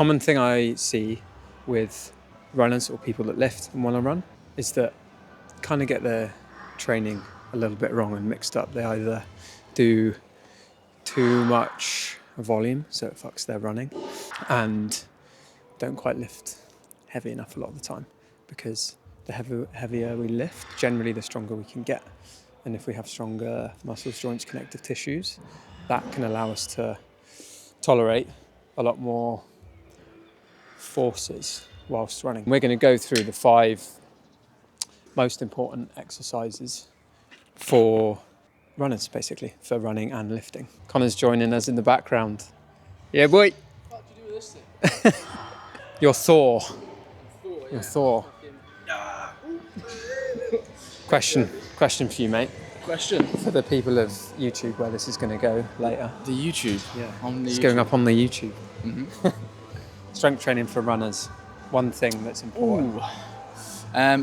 common thing I see with runners or people that lift and want to run is that kind of get their training a little bit wrong and mixed up. They either do too much volume, so it fucks their running, and don't quite lift heavy enough a lot of the time, because the heavier we lift, generally the stronger we can get. And if we have stronger muscles, joints, connective tissues, that can allow us to tolerate a lot more forces whilst running. We're going to go through the 5 most important exercises for runners, basically, for running and lifting. Connor's joining us in the background. Yeah, boy. What do you do with this thing? You're Thor. Thor, You're Thor. Question for you, mate. Question. For the people of YouTube, where this is going to go later. The YouTube. Yeah. On the It's YouTube. going up on the YouTube. Mm-hmm. Strength training for runners. One thing that's important.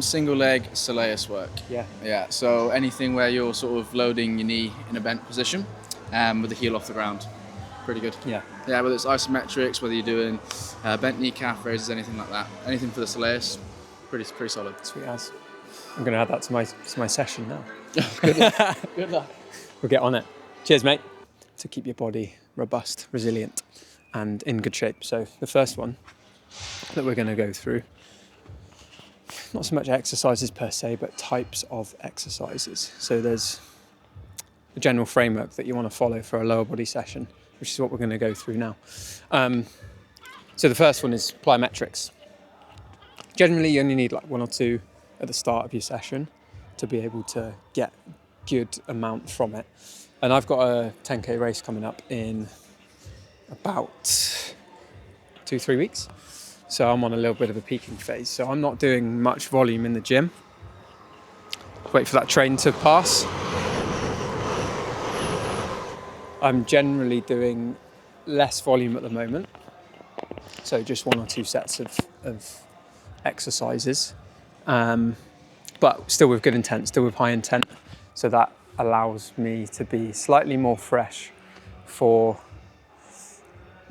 Single leg soleus work. Yeah. Yeah. So anything where you're sort of loading your knee in a bent position, with the heel off the ground. Pretty good. Yeah. Yeah. Whether it's isometrics, whether you're doing bent knee calf raises, anything like that. Anything for the soleus, pretty solid. Sweet as. I'm going to add that to my session now. Good luck. Good luck. We'll get on it. Cheers, mate. To keep your body robust, resilient, and in good shape. So the first one that we're going to go through, not so much exercises per se, but types of exercises. So there's a general framework that you want to follow for a lower body session, which is what we're going to go through now. So the first one is plyometrics. Generally, you only need like 1 or 2 at the start of your session to be able to get good amount from it. And I've got a 10k race coming up in about 2-3 weeks. So I'm on a little bit of a peaking phase. So I'm not doing much volume in the gym. Wait for that train to pass. I'm generally doing less volume at the moment. So just 1 or 2 sets of exercises. But still with good intent, still with high intent. So that allows me to be slightly more fresh for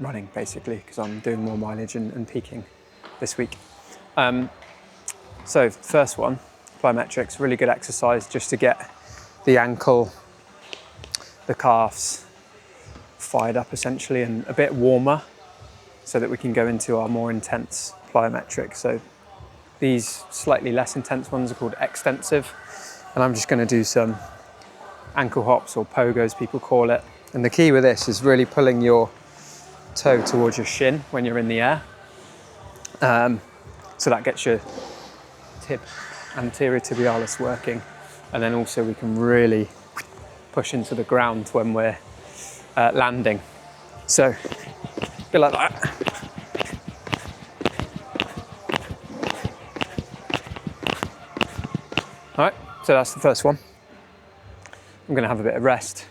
running, basically, because I'm doing more mileage and peaking this week. So first one, plyometrics, really good exercise just to get the ankle, the calves fired up essentially, and a bit warmer so that we can go into our more intense plyometrics. So these slightly less intense ones are called extensive, and I'm just going to do some ankle hops, or pogos people call it. And the key with this is really pulling your toe towards your shin when you're in the air. So that gets your anterior tibialis working, and then also we can really push into the ground when we're landing. So a bit like that. All right, so that's the first one. I'm going to have a bit of rest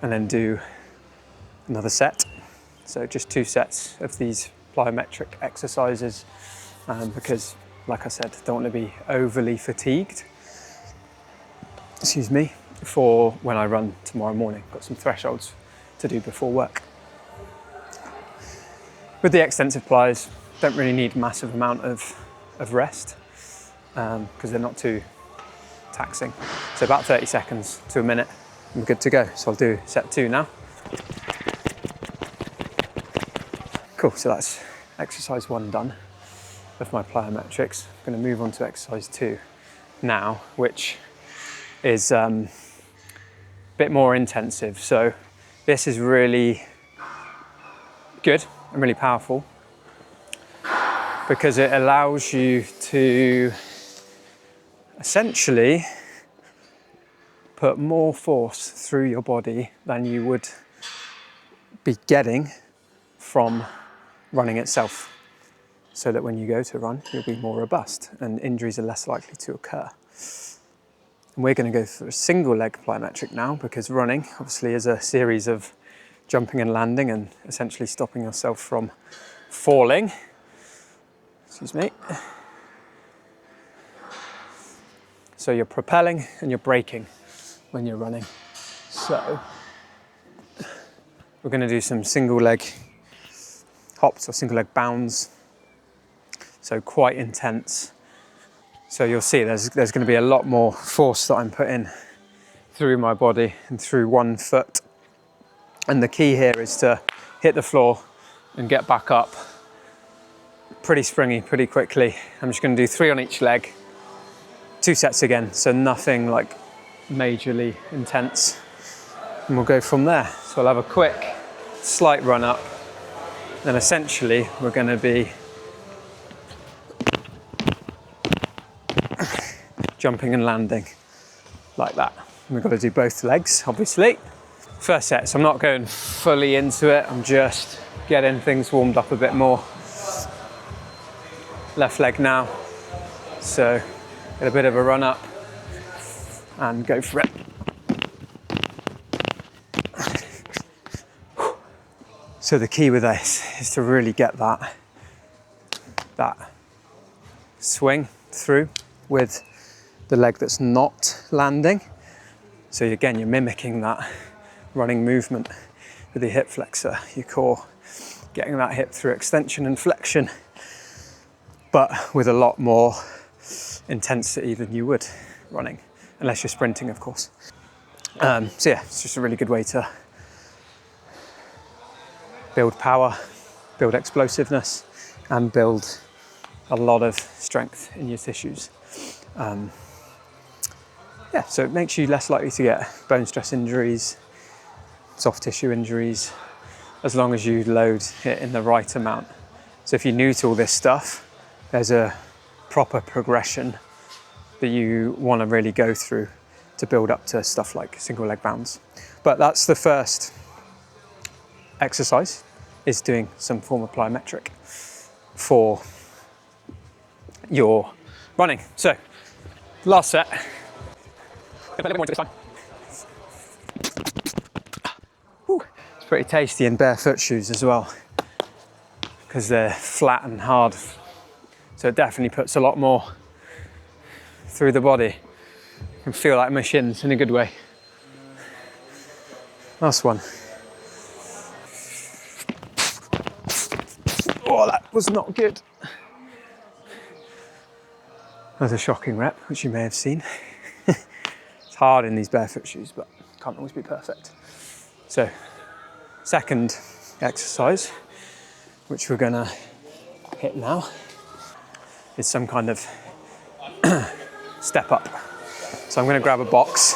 and then do another set. So just 2 sets of these plyometric exercises, because, like I said, don't want to be overly fatigued, excuse me, for when I run tomorrow morning. Got some thresholds to do before work. With the extensive plyos, don't really need massive amount of rest, because they're not too taxing. So about 30 seconds to a minute, I'm good to go. So I'll do set 2 now. Cool, so that's exercise 1 done of my plyometrics. I'm going to move on to exercise 2 now, which is a bit more intensive. So this is really good and really powerful because it allows you to essentially put more force through your body than you would be getting from running itself, so that when you go to run, you'll be more robust and injuries are less likely to occur. And we're going to go through a single leg plyometric now, because running obviously is a series of jumping and landing and essentially stopping yourself from falling. Excuse me. So you're propelling and you're braking when you're running. So we're going to do some single leg hops or single leg bounds. So quite intense. So you'll see there's going to be a lot more force that I'm putting through my body and through one foot. And the key here is to hit the floor and get back up pretty springy, pretty quickly. I'm just going to do 3 on each leg, 2 sets again, so nothing like majorly intense. And we'll go from there. So I'll have a quick, slight run up. Then essentially we're going to be jumping and landing like that. And we've got to do both legs, obviously. First set, so I'm not going fully into it. I'm just getting things warmed up a bit more. Left leg now. So get a bit of a run up and go for it. So the key with this is to really get that swing through with the leg that's not landing. So again, you're mimicking that running movement with the hip flexor, your core, getting that hip through extension and flexion, but with a lot more intensity than you would running, unless you're sprinting, of course. So yeah, it's just a really good way to build power, build explosiveness, and build a lot of strength in your tissues. Yeah, so it makes you less likely to get bone stress injuries, soft tissue injuries, as long as you load it in the right amount. So if you're new to all this stuff, there's a proper progression that you want to really go through to build up to stuff like single leg bounds. But that's the first exercise, is doing some form of plyometric for your running. So last set. It's pretty tasty in barefoot shoes as well, because they're flat and hard. So it definitely puts a lot more through the body. You can feel like my shins in a good way. Last one. Oh, that was not good. That's a shocking rep, which you may have seen. It's hard in these barefoot shoes, but can't always be perfect. So, second exercise, which we're gonna hit now, is some kind of step up. So I'm gonna grab a box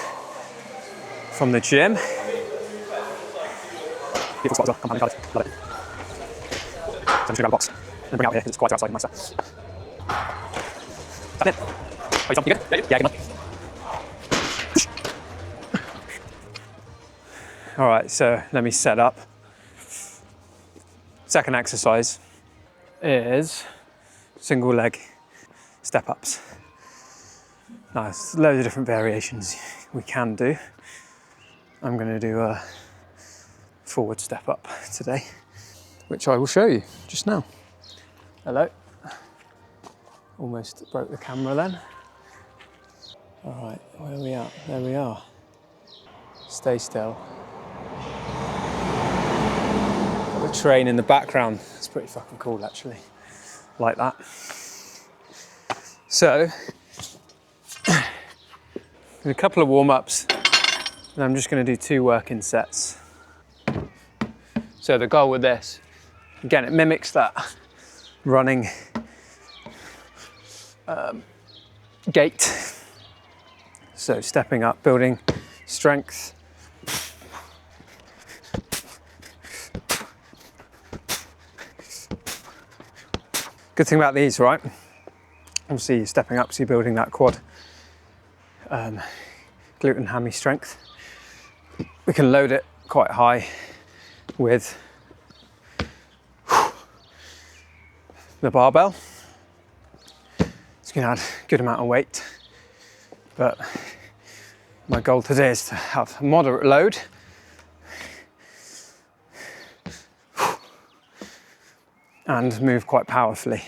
from the gym. Beautiful spot as well, come on, got it, love it. So I'm just gonna grab a box and bring it out here, because it's quite outside my set. That's it. Oh, you good? Yeah, good enough. All right, so let me set up. Second exercise is single leg step ups. Now, there's loads of different variations we can do. I'm going to do a forward step up today, which I will show you just now. Hello. Almost broke the camera then. All right, where are we at? There we are. Stay still. Got the train in the background. It's pretty fucking cool, actually. Like that. So, a couple of warm-ups, and I'm just going to do 2 working sets. So the goal with this, again, it mimics that running gait. So stepping up, building strength. Good thing about these, right? Obviously, you're stepping up, so you're building that quad, glute and hammy strength. We can load it quite high with the barbell. It's going to add a good amount of weight, but my goal today is to have a moderate load. And move quite powerfully.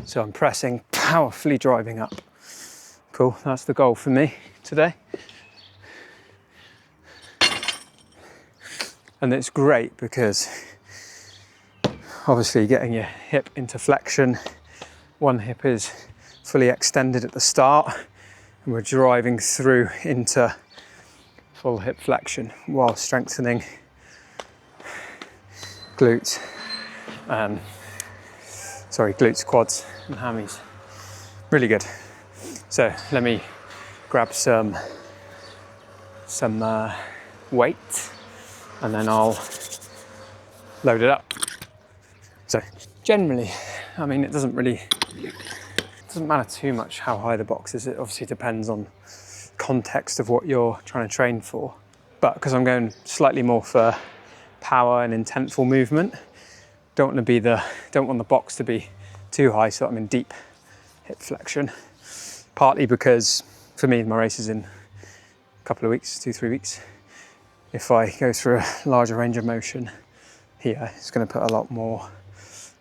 So I'm pressing, powerfully driving up. Cool, that's the goal for me today. And it's great because obviously getting your hip into flexion. One hip is fully extended at the start, and we're driving through into full hip flexion while strengthening glutes, glutes, quads and hammies. Really good. So let me grab some weight and then I'll load it up. So generally, I mean, it doesn't matter too much how high the box is. It obviously depends on context of what you're trying to train for. But because I'm going slightly more for power and intentful movement, don't want the box to be too high so I'm in deep hip flexion. Partly because for me, my race is in a couple of weeks, 2-3 weeks. If I go through a larger range of motion here, it's going to put a lot more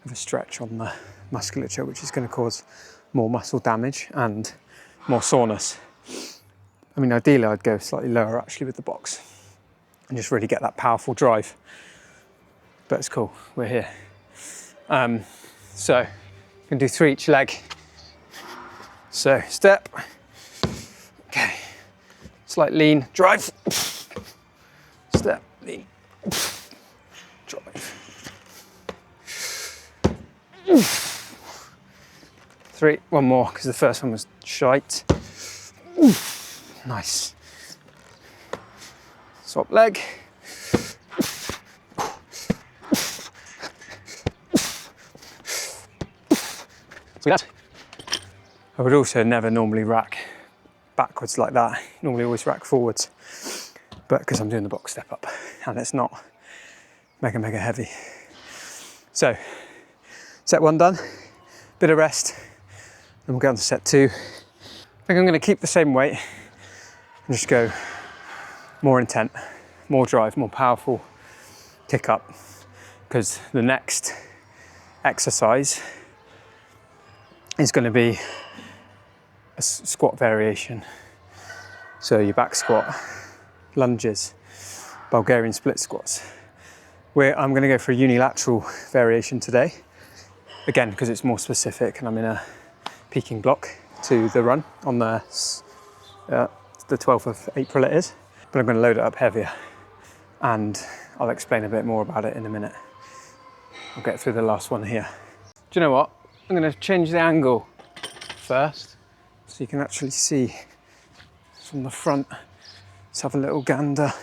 of a stretch on the musculature, which is going to cause more muscle damage and more soreness. I mean, ideally I'd go slightly lower actually with the box and just really get that powerful drive. But it's cool, we're here. So, you can do 3 each leg. So, step, okay, slight lean, drive, step, lean, drive. 3, one more, because the first one was shite. Nice. Swap leg. See that? I would also never normally rack backwards like that. Normally always rack forwards. But because I'm doing the box step up and it's not mega heavy. So, set 1 done, bit of rest, then we'll go on to set 2. I think I'm going to keep the same weight and just go more intent, more drive, more powerful kick up, because the next exercise is going to be a squat variation. So your back squat, lunges, Bulgarian split squats. I'm going to go for a unilateral variation today, again because it's more specific and I'm in a peaking block to the run on the 12th of April it is, but I'm going to load it up heavier and I'll explain a bit more about it in a minute. I'll get through the last one here. Do you know what? I'm going to change the angle first so you can actually see from the front. Let's have a little gander.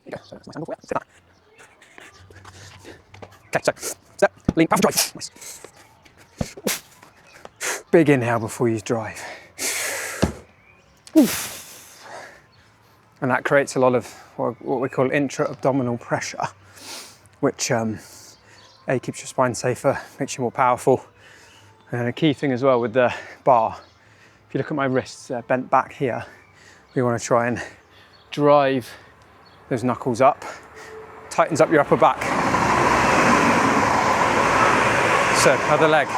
There you go. So that's my angle. Yeah, okay, so step, lean, powerful drive. Nice. Big inhale before you drive. And that creates a lot of what we call intra-abdominal pressure, which A, keeps your spine safer, makes you more powerful. And a key thing as well with the bar, if you look at my wrists, they're bent back here. We want to try and drive those knuckles up, tightens up your upper back. So, other leg.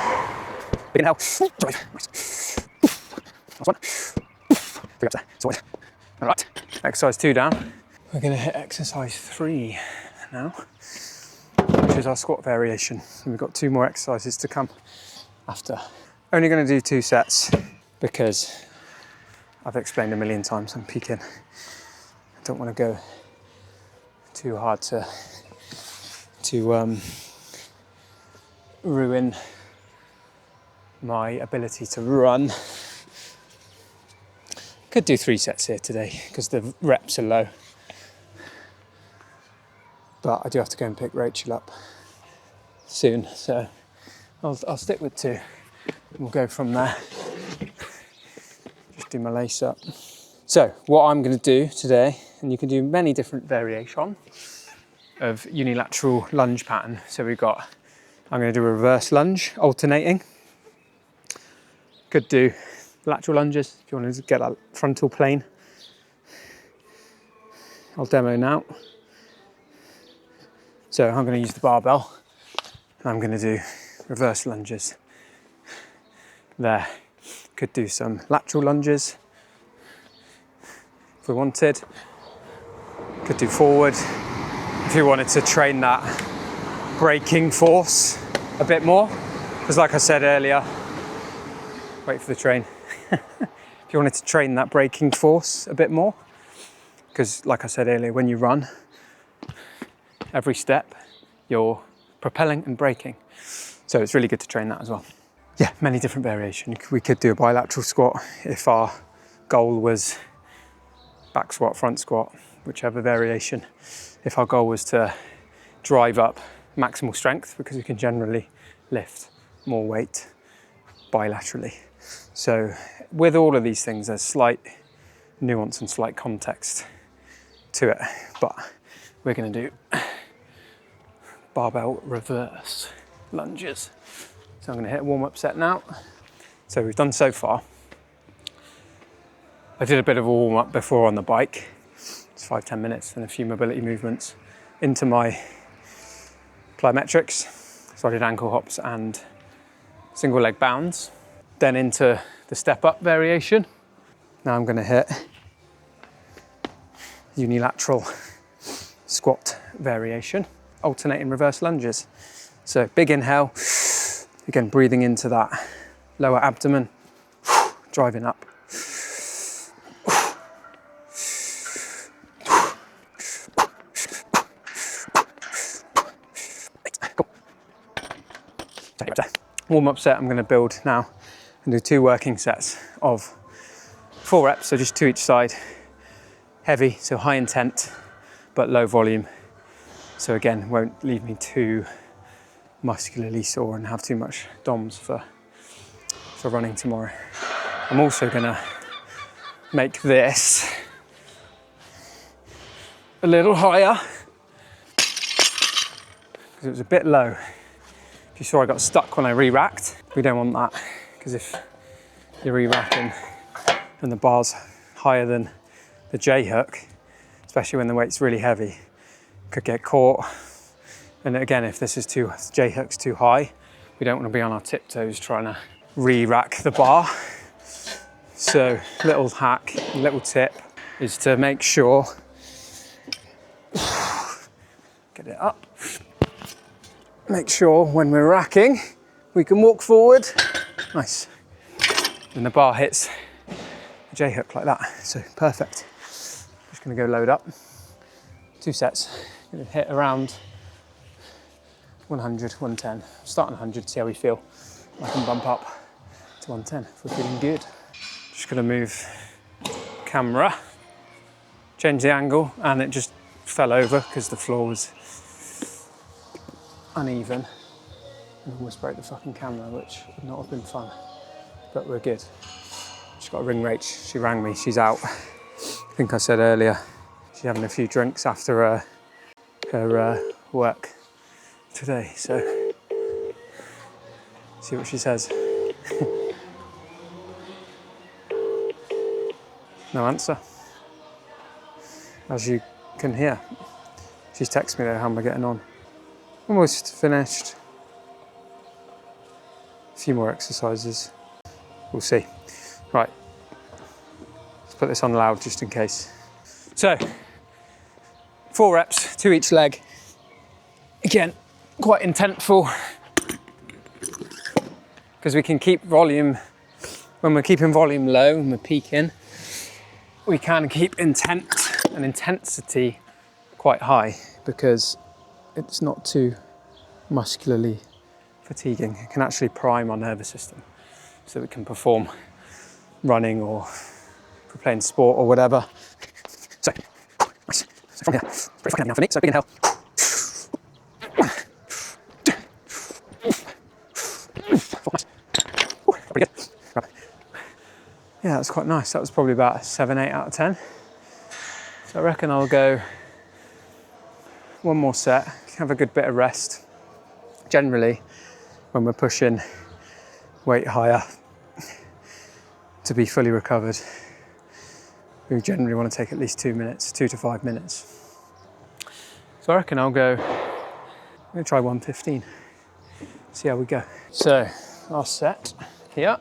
Big inhale, drive. Nice. Last one. Three up there, sorted. All right, exercise 2 down. We're going to hit exercise 3 now, which is our squat variation. And we've got 2 more exercises to come after. Only going to do 2 sets because I've explained a million times I'm peaking. I don't want to go too hard to ruin my ability to run. Could do 3 sets here today because the reps are low. But I do have to go and pick Rachel up soon, so I'll stick with 2. We'll go from there. Just do my lace up. So what I'm going to do today, and you can do many different variations of unilateral lunge pattern. So I'm going to do a reverse lunge, alternating. Could do lateral lunges if you want to get that frontal plane. I'll demo now. So I'm going to use the barbell and I'm going to do reverse lunges there. Could do some lateral lunges if we wanted. Could do forward if you wanted to train that braking force a bit more. Because like I said earlier, wait for the train. If you wanted to train that braking force a bit more, because like I said earlier, when you run, every step you're propelling and braking. So it's really good to train that as well. Yeah, many different variations. We could do a bilateral squat if our goal was back squat, front squat, whichever variation. If our goal was to drive up maximal strength, because we can generally lift more weight bilaterally. So with all of these things, there's slight nuance and slight context to it, but we're going to do barbell reverse lunges. So I'm going to hit a warm-up set now. So we've done so far. I did a bit of a warm-up before on the bike. It's 5-10 minutes and a few mobility movements into my plyometrics. So I did ankle hops and single leg bounds. Then into the step up variation. Now I'm going to hit unilateral squat variation, alternating reverse lunges. So big inhale, again breathing into that lower abdomen, driving up. Warm up set I'm going to build now and do 2 working sets of 4 reps, so just 2 each side. Heavy, so high intent, but low volume. So again, won't leave me too muscularly sore and have too much DOMs for running tomorrow. I'm also gonna make this a little higher because it was a bit low. If you saw, I got stuck when I re-racked. We don't want that, because if you're re-racking and the bar's higher than the J-hook, especially when the weight's really heavy, could get caught. And again, if this is J-hook's too high, we don't want to be on our tiptoes trying to re-rack the bar. So little hack, little tip is to make sure, get it up, make sure when we're racking, we can walk forward, nice, and the bar hits the J-hook like that, so perfect. Just gonna go load up, 2 sets, gonna hit around 100, 110, start on 100, see how we feel. I can bump up to 110 if we're feeling good. Just gonna move camera, change the angle, and it just fell over because the floor was uneven and almost broke the fucking camera, which would not have been fun, but we're good. She's got a ring rate, she rang me, she's out. I think I said earlier, she's having a few drinks after her work today, so see what she says. No answer, as you can hear. She's texted me though, how am I getting on? Almost finished. A few more exercises, we'll see. Right, let's put this on loud just in case. So, 4 reps, 2 each leg. Again, quite intentful, because we can keep volume, when we're keeping volume low and we're peaking, we can keep intent and intensity quite high because it's not too muscularly fatiguing. It can actually prime our nervous system so we can perform running or if we're playing sport or whatever. So, nice. So from here, it's pretty fucking heavy now for me, so big inhale. Pretty good. Right. Yeah, that's quite nice. That was probably about a 7, 8 out of 10. So I reckon I'll go 1 more set, have a good bit of rest. Generally, when we're pushing weight higher to be fully recovered, we generally want to take at least 2 minutes, 2 to 5 minutes. So I reckon I'm going to try 115, see how we go. So, last set here,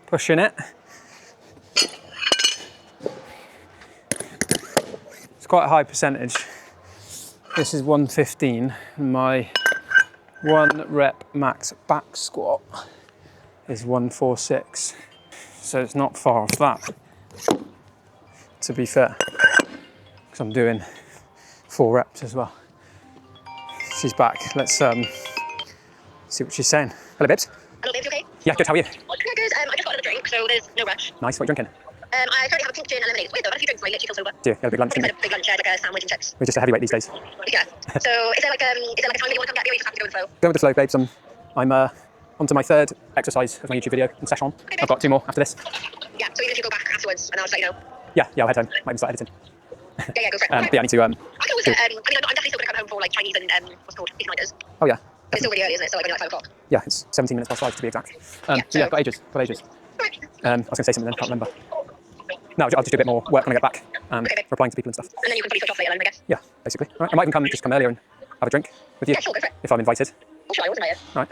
pushing it. It's quite a high percentage. This is 115, and my 1 rep max back squat is 146. So it's not far off that, to be fair, because I'm doing 4 reps as well. She's back. Let's see what she's saying. Hello, Bibs. Hello, babes, you okay? Yeah, good. How are you? Yeah, good. I just got another drink, so there's no rush. Nice. What are you drinking? I currently have a pink gin and lemonade. It's weird though, I've had a few drinks, so I literally feel sober. Do you? You had a big lunch, Probably didn't had a big lunch, like a sandwich and chips. We're just a heavyweight these days. Yeah. So is there like a time that you want to come back here, or you just have to go with the flow? Go with the flow, babes. I'm onto my 3rd exercise of my YouTube video in session. I've got 2 more after this. Yeah, so even if you go back afterwards, and I'll just let you know. Yeah, I'll head home. Might even start editing. Yeah, go for it. But yeah, I need to. I can always get, I'm definitely still going to come home for like Chinese and, what's it called, Peaky Blinders. Oh yeah. It's still really early, isn't it? So like only like 5 o'clock. Yeah, it's 17 minutes past 5 to be exact. Yeah, So yeah, so- got ages. Right. I was going to say something then, can't remember. No, I'll just do a bit more work when I get back, Okay. replying to people and stuff. And then you can probably switch off later then, I guess. Yeah, basically. All right, I might even come earlier and have a drink with you Yeah, sure, go for it. if I'm invited. Oh, sure, I wasn't here. All right.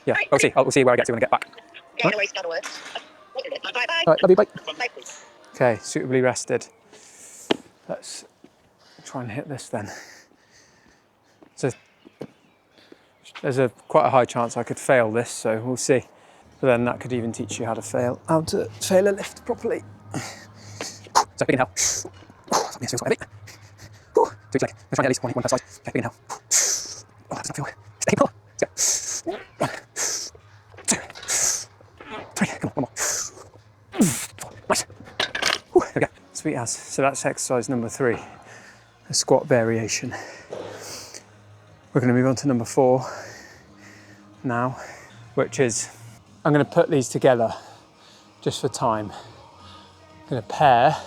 Yeah, Right. we'll see. We'll see where I get to when I get back. Yeah, no worries, not a word. Bye, bye. All right, love you, bye. Bye. Okay, suitably rested. Let's try and hit this then. So there's quite a high chance I could fail this, so we'll see. But then that could even teach you how to fail a lift properly. So big inhale. That feels quite a bit. Do each leg. Let's try and get at least one per side. Okay, big inhale. Oh, that does not feel stable. Let's go. 1, 2, 3. Come on, one more. 4. Nice. Whew, there we go. Sweet as. So that's exercise number 3, a squat variation. We're going to move on to number 4 now, which is, I'm going to put these together just for time. I'm going to pair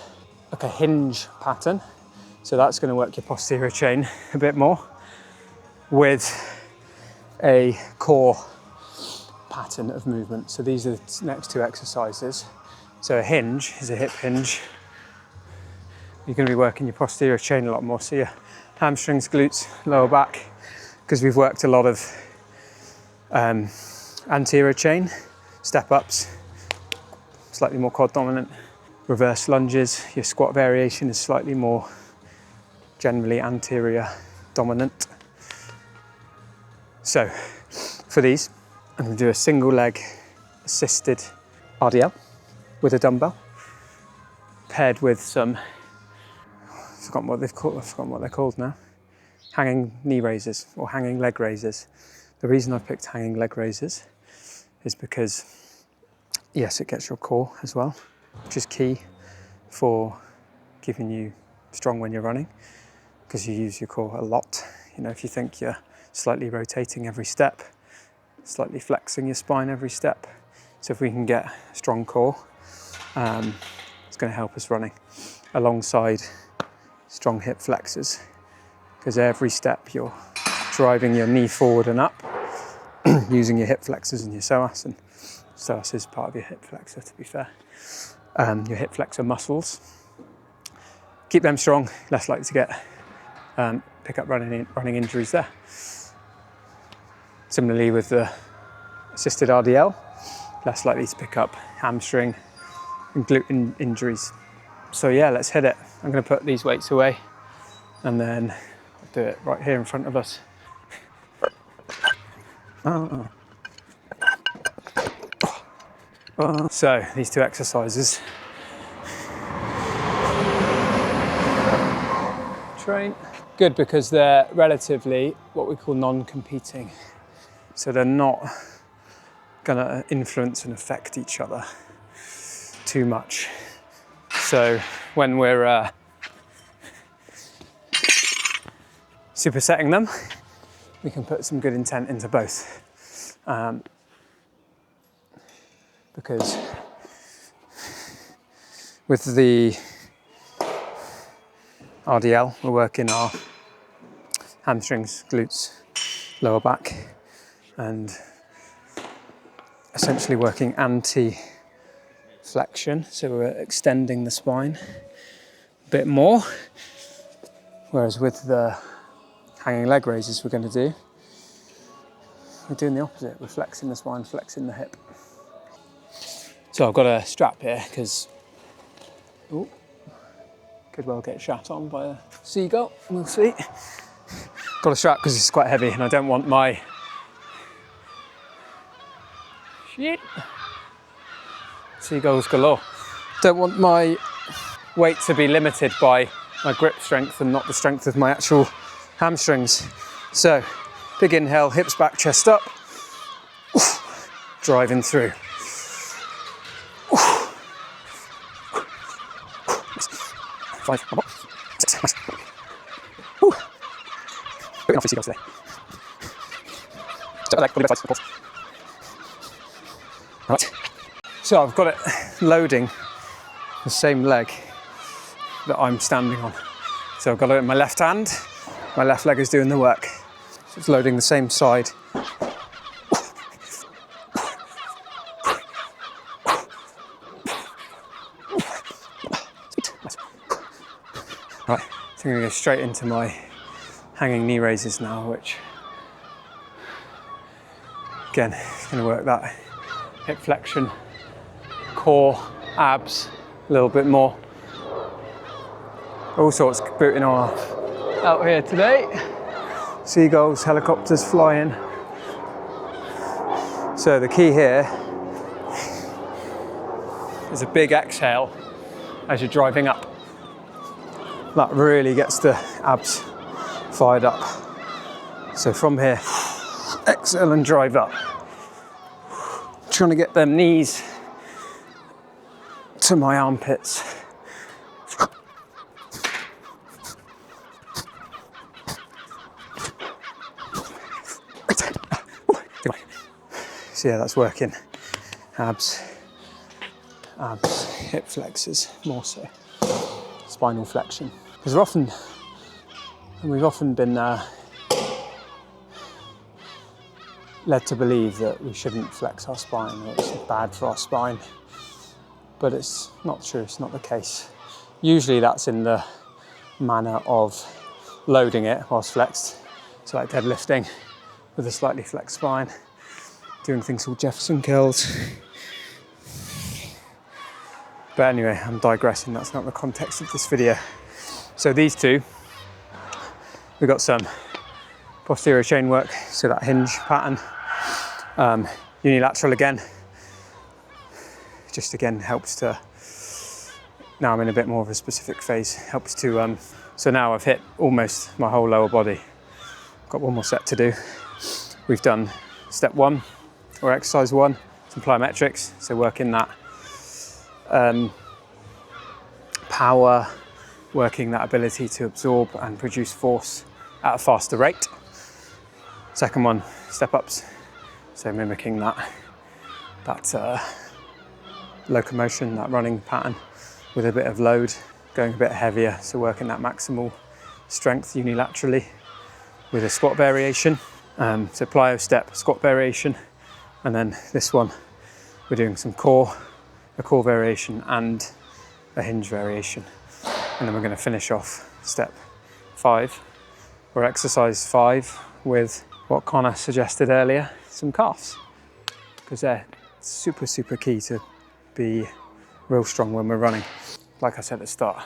like a hinge pattern. So that's going to work your posterior chain a bit more with a core pattern of movement. So these are the next 2 exercises. So a hinge is a hip hinge. You're going to be working your posterior chain a lot more. So your hamstrings, glutes, lower back, because we've worked a lot of anterior chain, step ups, slightly more quad dominant, reverse lunges. Your squat variation is slightly more generally anterior dominant. So for these, I'm going to do a single leg assisted RDL with a dumbbell, paired with some, I've forgotten what they're called now, hanging knee raises or hanging leg raises. The reason I've picked hanging leg raises is because, yes, it gets your core as well, which is key for keeping you strong when you're running, because you use your core a lot. You know, if you think you're slightly rotating every step, slightly flexing your spine every step. So if we can get a strong core, it's going to help us running alongside strong hip flexors, because every step you're driving your knee forward and up using your hip flexors and your psoas, and psoas is part of your hip flexor, to be fair. Your hip flexor muscles, keep them strong, less likely to get pick up running injuries there. Similarly with the assisted RDL, less likely to pick up hamstring and glute injuries. So yeah, let's hit it. I'm going to put these weights away and then I'll do it right here in front of us. So these 2 exercises. Train. Good, because they're relatively what we call non-competing. So they're not going to influence and affect each other too much. So when we're supersetting them, we can put some good intent into both. Because with the RDL, we're working our hamstrings, glutes, lower back, and essentially working anti-flexion. So we're extending the spine a bit more. Whereas with the hanging leg raises we're doing the opposite. We're flexing the spine, flexing the hip. So I've got a strap here because could well get shat on by a seagull. We'll see. Got a strap because it's quite heavy and I don't want my Shit. Seagulls galore. Don't want my weight to be limited by my grip strength and not the strength of my actual hamstrings. So, big inhale, hips back, chest up. Driving through. 5, 6, nice. Bit enough for seagulls today. Step leg, body sides, right. So I've got it loading the same leg that I'm standing on. So I've got it in my left hand, my left leg is doing the work. So it's loading the same side. Right, so I'm going to go straight into my hanging knee raises now, which again is going to work that hip flexion, core, abs a little bit more. All sorts booting on out here today. Seagulls, helicopters flying. So the key here is a big exhale as you're driving up. That really gets the abs fired up. So from here, exhale and drive up. Trying to get them knees to my armpits. So yeah, that's working. Abs, hip flexors, more so. Spinal flexion. Because we've often been led to believe that we shouldn't flex our spine, or it's bad for our spine. But it's not true, it's not the case. Usually that's in the manner of loading it whilst flexed. So like deadlifting with a slightly flexed spine, doing things called Jefferson curls. But anyway, I'm digressing, that's not the context of this video. So these two, we've got some posterior chain work, so that hinge pattern, unilateral again, just again helps to, now I'm in a bit more of a specific phase, helps to, so now I've hit almost my whole lower body. Got one more set to do. We've done step 1, or exercise 1, some plyometrics, so working that power, working that ability to absorb and produce force at a faster rate. Second one, step ups, so mimicking that locomotion, that running pattern with a bit of load, going a bit heavier, so working that maximal strength unilaterally with a squat variation. So plyo step, squat variation, and then this one we're doing some core, a core variation and a hinge variation. And then we're going to finish off step 5 or exercise 5 with what Connor suggested earlier, some calves, because they're super key to be real strong when we're running. Like I said at the start,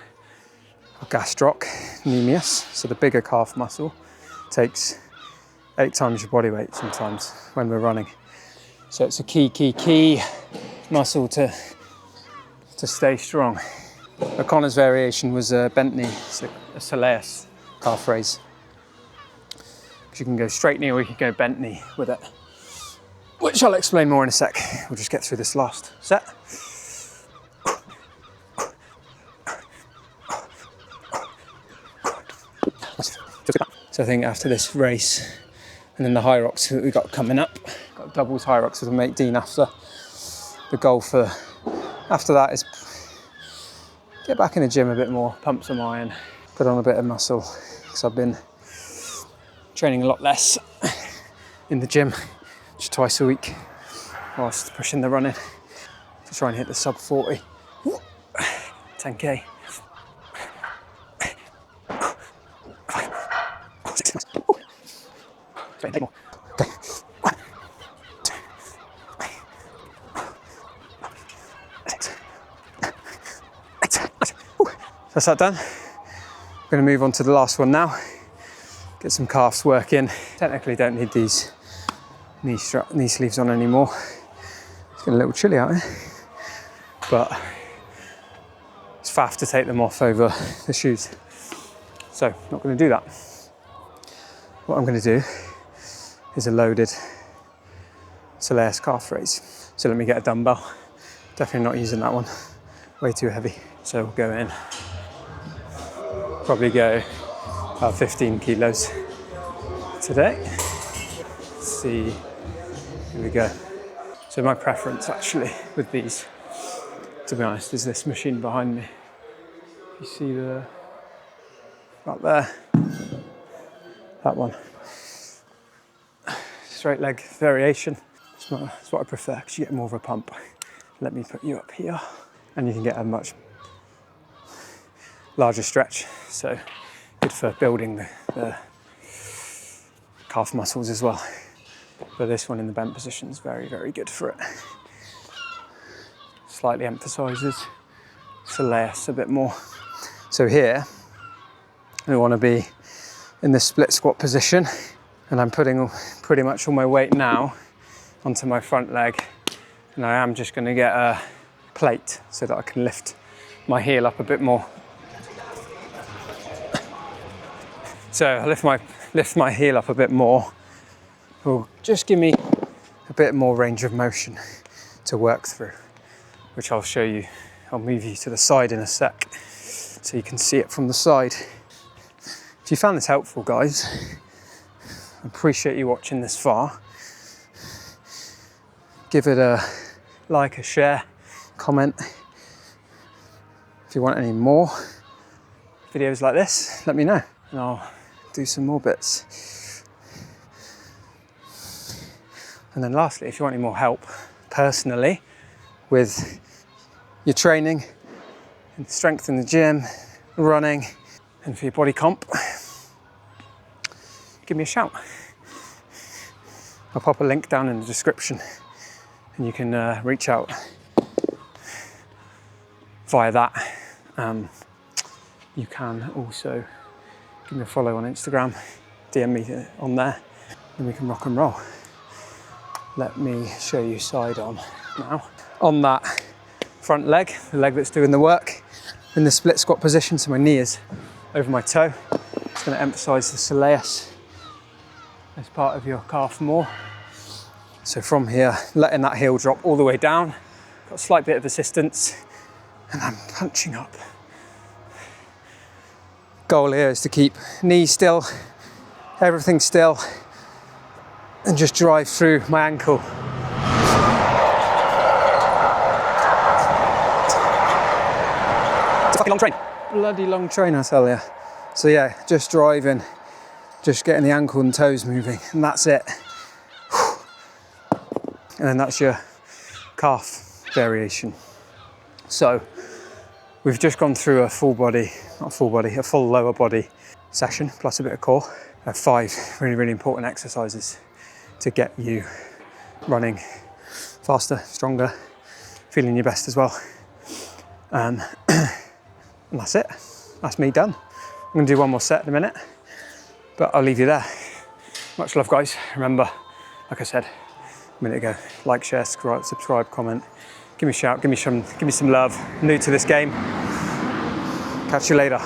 gastrocnemius, so the bigger calf muscle, takes 8 times your body weight sometimes when we're running. So it's a key muscle to stay strong. O'Connor's variation was a bent knee, so a soleus calf raise. Because you can go straight knee or you can go bent knee with it, which I'll explain more in a sec. We'll just get through this last set. So I think after this race, and then the high rocks that we got coming up, got doubles high rocks with my mate Dean after. The goal for after that is get back in the gym a bit more, pump some iron, put on a bit of muscle, because I've been training a lot less in the gym, just twice a week, whilst pushing the running to try and hit the sub 40, 10k. 6, nice. 8 more. Okay. 1, 2, 3, 6, 8. Nice. That's that done. I'm going to move on to the last one now. Get some calves work in. Technically don't need these knee sleeves on anymore. getting a little chilly out here, but it's faff to take them off over the shoes. So, not going to do that. What I'm going to do is a loaded Soleus calf raise. So let me get a dumbbell. Definitely not using that one. Way too heavy. So we'll go in. Probably go about 15 kilos today. Let's see. Here we go. So my preference actually with these, to be honest, is this machine behind me. You see the, right there, that one. Straight leg variation. It's what I prefer because you get more of a pump. Let me put you up here and you can get a much larger stretch. So good for building the calf muscles as well. But this one in the bent position is very, very good for it. Slightly emphasises Soleus a bit more. So here, we want to be in the split squat position, and I'm putting pretty much all my weight now onto my front leg, and I am just going to get a plate so that I can lift my heel up a bit more. So I lift my heel up a bit more. Will just give me a bit more range of motion to work through, which I'll show you. I'll move you to the side in a sec so you can see it from the side. If you found this helpful, guys, I appreciate you watching this far. Give it a like, a share, comment. If you want any more videos like this, let me know and I'll do some more bits. And then lastly, if you want any more help personally with your training and strength in the gym, running, and for your body comp, give me a shout. I'll pop a link down in the description and you can reach out via that. You can also give me a follow on Instagram, DM me on there, and we can rock and roll. Let me show you side on now. On that front leg, the leg that's doing the work, in the split squat position, so my knee is over my toe. It's going to emphasise the soleus as part of your calf more. So from here, letting that heel drop all the way down, got a slight bit of assistance, and I'm punching up. Goal here is to keep knees still, everything still, and just drive through my ankle. It's a fucking long train. Bloody long train, I tell you. So yeah, just driving, just getting the ankle and toes moving, and that's it. And then that's your calf variation. So we've just gone through a full lower body session, plus a bit of core. 5 really, really important exercises to get you running faster, stronger, feeling your best as well. And that's it. That's me done. I'm gonna do one more set in a minute, but I'll leave you there. Much love, guys. Remember, like I said a minute ago, like, share, subscribe, comment. Give me a shout, give me some love. New to this game. Catch you later.